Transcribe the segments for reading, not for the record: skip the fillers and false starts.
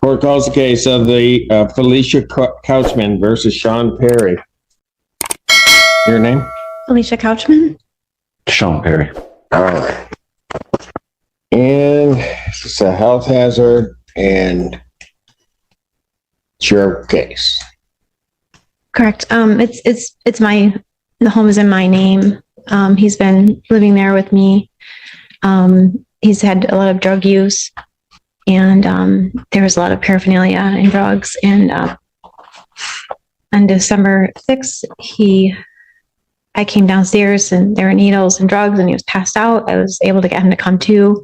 Court calls the case of the Felicia Couchman versus Sean Perry. Your name? Felicia Couchman. Sean Perry. All right. And it's a health hazard, and it's your case. Correct. It's the home is in my name. He's been living there with me. He's had a lot of drug use, and there was a lot of paraphernalia and drugs. And on December 6th, I came downstairs and there were needles and drugs, and he was passed out. I was able to get him to come to.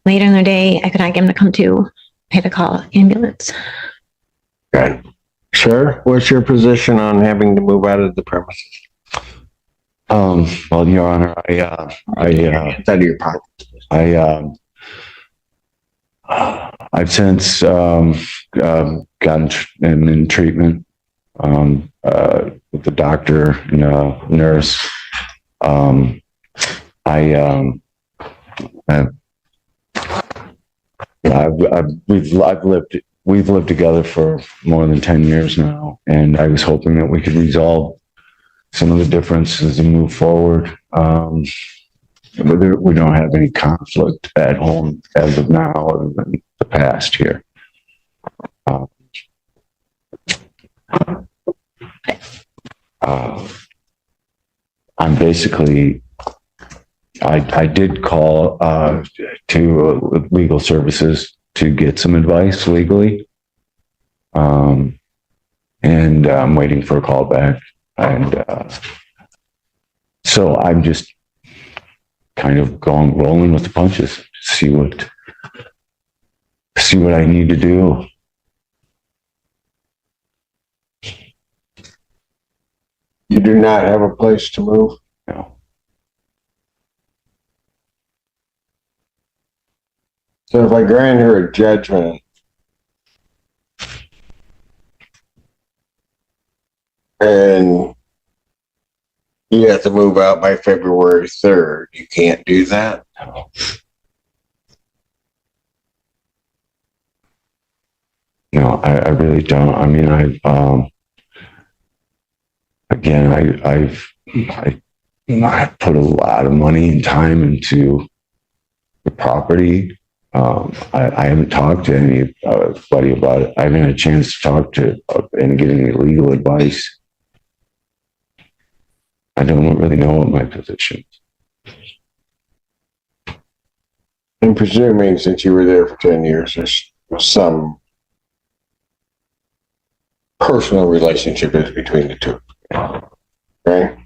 Later in the day, I could not get him to come to. I had to call an ambulance. Okay. Sir, what's your position on having to move out of the premises? Well, Your Honor, It's out of your pocket. I've since gotten in treatment with the doctor and a nurse. We've lived together for more than 10 years now, and I was hoping that we could resolve some of the differences and move forward. We don't have any conflict at home as of now, other than the past here. I'm basically, I did call to legal services to get some advice legally. And I'm waiting for a call back. And so I'm just kind of rolling with the punches, see what I need to do. You do not have a place to move? No. So if I grant her a judgment and you have to move out by February 3rd, you can't do that? No, I really don't. I mean, I've put a lot of money and time into the property. I haven't talked to anybody about it. I haven't had a chance to talk to and get any legal advice. I don't really know what my position is. I'm presuming since you were there for 10 years, there's some personal relationship is between the two, right?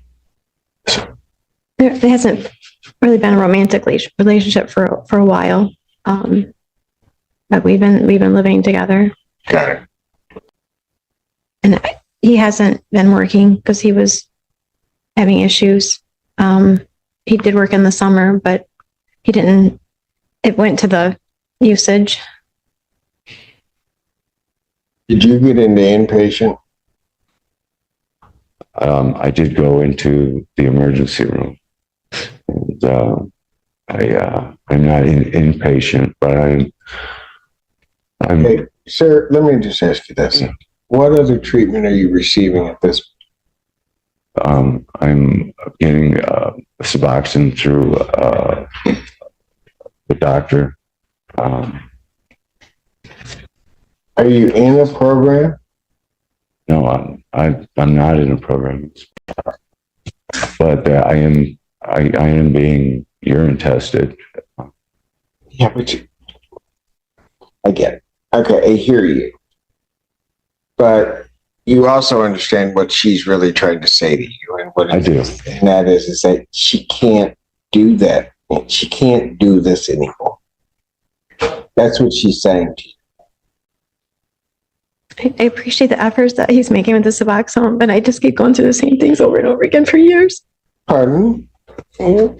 There hasn't really been a romantic relationship for a while, but we've been living together. Got it. And he hasn't been working because he was having issues. He did work in the summer, but he didn't. It went to the usage. Did you get into inpatient? I did go into the emergency room. And, I'm not inpatient, but I'm. Okay, sir, let me just ask you this. What other treatment are you receiving at this? I'm getting Suboxone through the doctor. Are you in a program? No, I'm not in a program, but I am being urine tested. Yeah, but I get it. Okay, I hear you. But you also understand what she's really trying to say to you, and what I do. And that is that she can't do that. She can't do this anymore. That's what she's saying to you. I appreciate the efforts that he's making with the Suboxone, but I just keep going through the same things over and over again for years. Pardon? I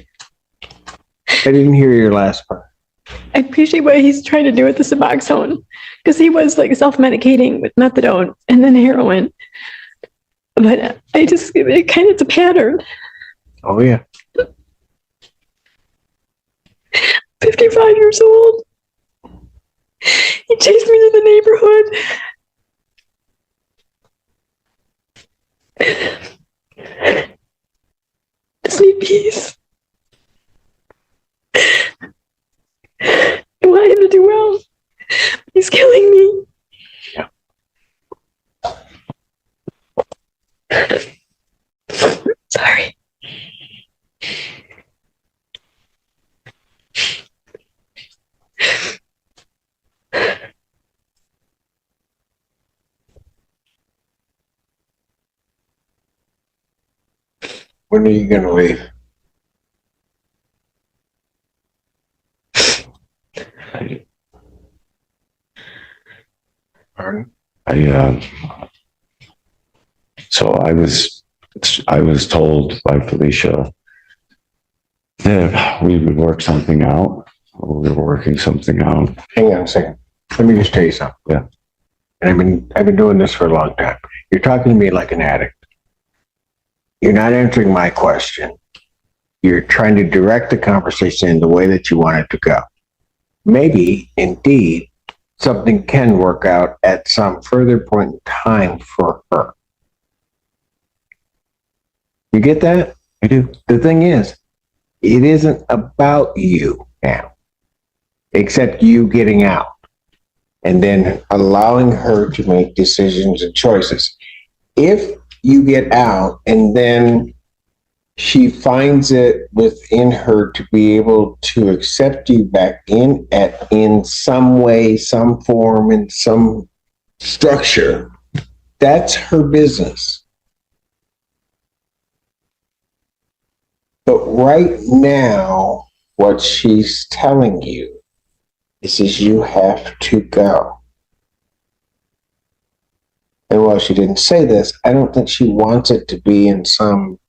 didn't hear your last part. I appreciate what he's trying to do with the Suboxone, because he was like self-medicating with methadone and then heroin. But it's a pattern. Oh, yeah. 55 years old. He chased me to the Just need peace. I want him to do well. He's killing me. Sorry. When are you going to leave? Pardon? So I was told by Felicia that we would work something out. We were working something out. Hang on a second. Let me just tell you something. Yeah. And I've been doing this for a long time. You're talking to me like an addict. You're not answering my question. You're trying to direct the conversation in the way that you want it to go. Maybe, indeed, something can work out at some further point in time for her. You get that? I do. The thing is, it isn't about you now, except you getting out and then allowing her to make decisions and choices. If you get out and then she finds it within her to be able to accept you back in some way, some form, in some structure, that's her business. But right now, what she's telling you is you have to go. And while she didn't say this, I don't think she wants it to be in some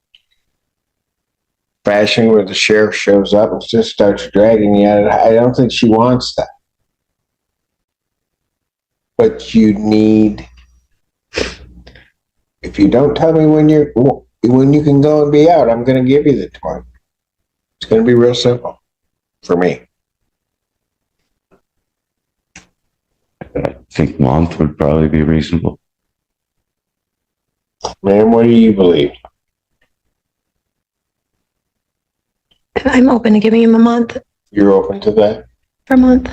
fashion where the sheriff shows up and just starts dragging you out. I don't think she wants that. But you need, if you don't tell me when you can go and be out, I'm going to give you the 20. It's going to be real simple for me. I think month would probably be reasonable. Ma'am, what do you believe? I'm open to giving him a month You're open to that? for a month.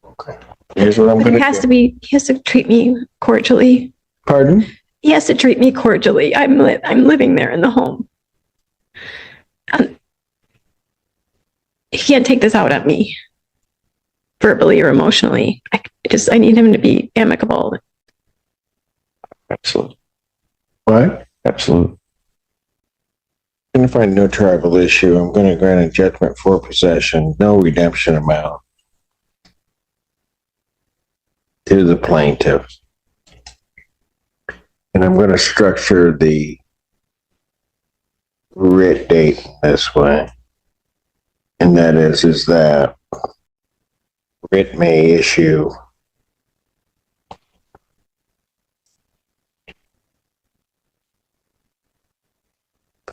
Okay. Here's what I'm But going he to has do. to be, he has to treat me cordially. Pardon? He has to treat me cordially. I'm living there in the home. He can't take this out at me verbally or emotionally. I need him to be amicable. Absolutely. What? Absolutely. I'm going to find no tribal issue. I'm going to grant a judgment for possession, no redemption amount to the plaintiff. And I'm going to structure the writ date this way. And that is that writ may issue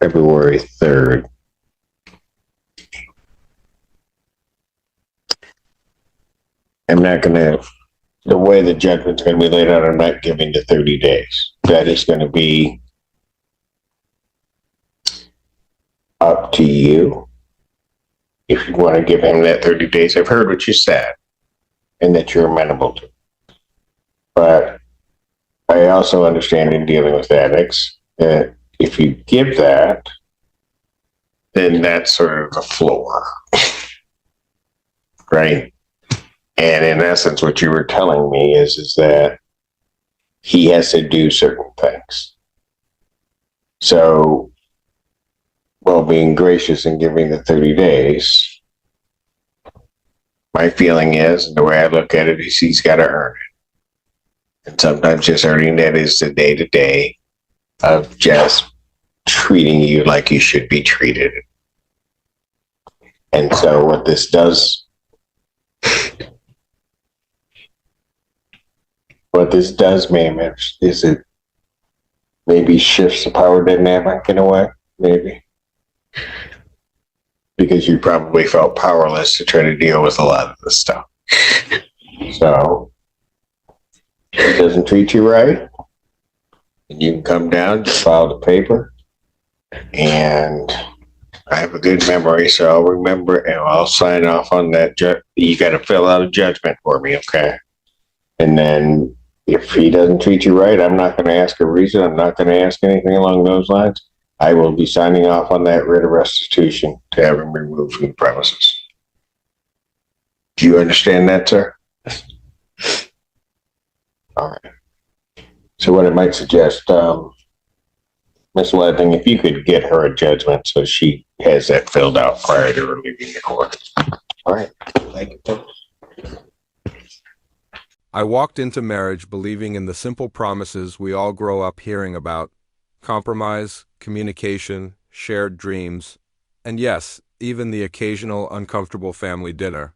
February 3rd. I'm not going to, the way the judgment's going to be laid out, I'm not giving the 30 days. That is going to be up to you. If you want to give him that 30 days, I've heard what you said and that you're amenable to. But I also understand in dealing with addicts that if you give that, then that's sort of the floor. Right? And in essence, what you were telling me is that he has to do certain things. So, while being gracious and giving the 30 days, my feeling is, and the way I look at it, is he's got to earn it. And sometimes just earning that is the day-to-day of just treating you like you should be treated. And so what this does, ma'am, is it maybe shifts the power dynamic in a way, maybe. Because you probably felt powerless to try to deal with a lot of this stuff. So, he doesn't treat you right, and you can come down, just file the paper, and I have a good memory, so I'll remember and I'll sign off on that. You got to fill out a judgment for me, okay? And then if he doesn't treat you right, I'm not going to ask a reason. I'm not going to ask anything along those lines. I will be signing off on that writ of restitution to have him removed from the premises. Do you understand that, sir? All right. So what I might suggest, Ms. Ledling, if you could get her a judgment so she has that filled out prior to her leaving the court. All right. Thank you. I walked into marriage believing in the simple promises we all grow up hearing about: compromise, communication, shared dreams, and yes, even the occasional uncomfortable family dinner.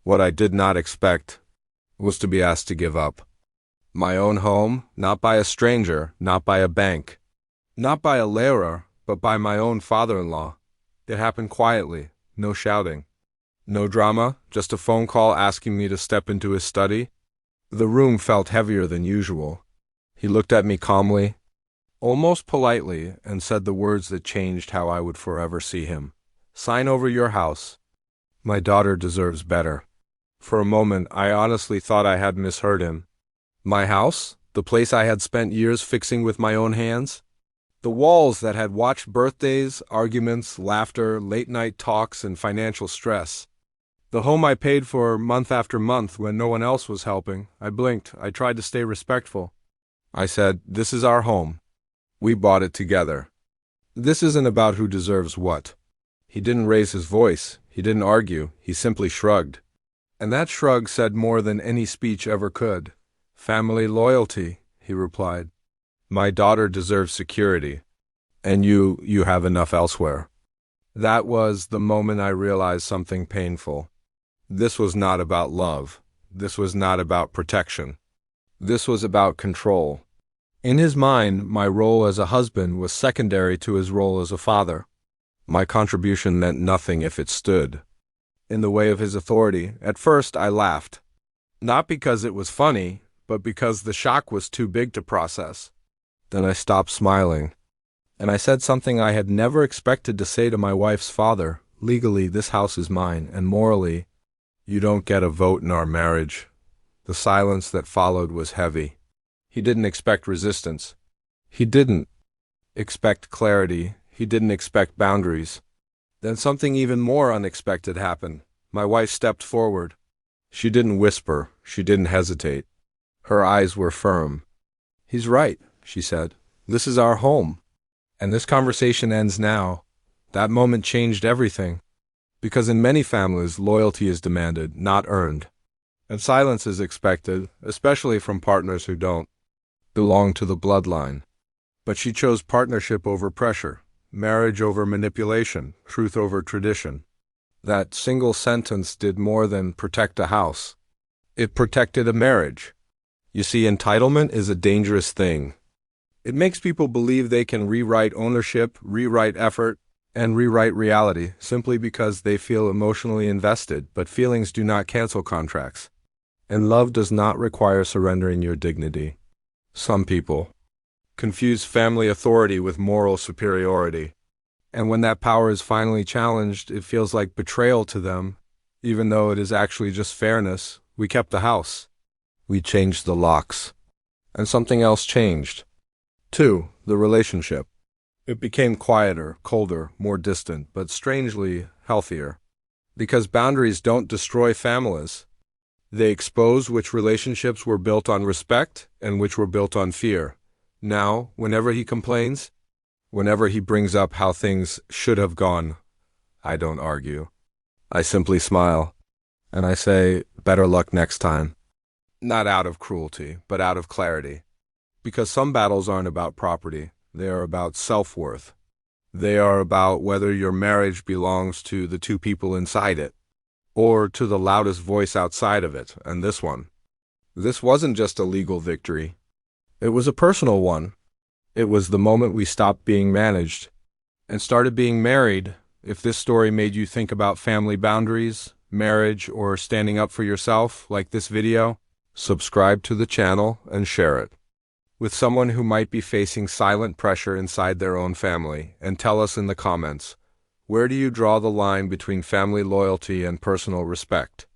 What I did not expect was to be asked to give up my own home, not by a stranger, not by a bank, not by a lawyer, but by my own father-in-law. It happened quietly, no shouting, no drama, just a phone call asking me to step into his study. The room felt heavier than usual. He looked at me calmly, almost politely, and said the words that changed how I would forever see him. "Sign over your house. My daughter deserves better." For a moment, I honestly thought I had misheard him. My house? The place I had spent years fixing with my own hands? The walls that had watched birthdays, arguments, laughter, late-night talks, and financial stress. The home I paid for month after month when no one else was helping. I blinked. I tried to stay respectful. I said, "This is our home. We bought it together. This isn't about who deserves what." He didn't raise his voice. He didn't argue. He simply shrugged. And that shrug said more than any speech ever could. "Family loyalty," he replied. "My daughter deserves security. And you have enough elsewhere." That was the moment I realized something painful. This was not about love. This was not about protection. This was about control. In his mind, my role as a husband was secondary to his role as a father. My contribution meant nothing if it stood in the way of his authority. At first, I laughed. Not because it was funny, but because the shock was too big to process. Then I stopped smiling, and I said something I had never expected to say to my wife's father. "Legally, this house is mine, and morally, you don't get a vote in our marriage." The silence that followed was heavy. He didn't expect resistance. He didn't expect clarity. He didn't expect boundaries. Then something even more unexpected happened. My wife stepped forward. She didn't whisper. She didn't hesitate. Her eyes were firm. "He's right," she said. "This is our home. And this conversation ends now." That moment changed everything. Because in many families, loyalty is demanded, not earned. And silence is expected, especially from partners who don't belong to the bloodline. But she chose partnership over pressure, marriage over manipulation, truth over tradition. That single sentence did more than protect a house. It protected a marriage. You see, entitlement is a dangerous thing. It makes people believe they can rewrite ownership, rewrite effort, and rewrite reality simply because they feel emotionally invested, but feelings do not cancel contracts. And love does not require surrendering your dignity. Some people confuse family authority with moral superiority. And when that power is finally challenged, it feels like betrayal to them, even though it is actually just fairness. We kept the house. We changed the locks. And something else changed. 2, the relationship. It became quieter, colder, more distant, but strangely healthier. Because boundaries don't destroy families. They expose which relationships were built on respect and which were built on fear. Now, whenever he complains, whenever he brings up how things should have gone, I don't argue. I simply smile, and I say, "Better luck next time." Not out of cruelty, but out of clarity. Because some battles aren't about property. They are about self-worth. They are about whether your marriage belongs to the two people inside it, or to the loudest voice outside of it, and this one. This wasn't just a legal victory. It was a personal one. It was the moment we stopped being managed and started being married. If this story made you think about family boundaries, marriage, or standing up for yourself, like this video, subscribe to the channel, and share it with someone who might be facing silent pressure inside their own family, and tell us in the comments, where do you draw the line between family loyalty and personal respect?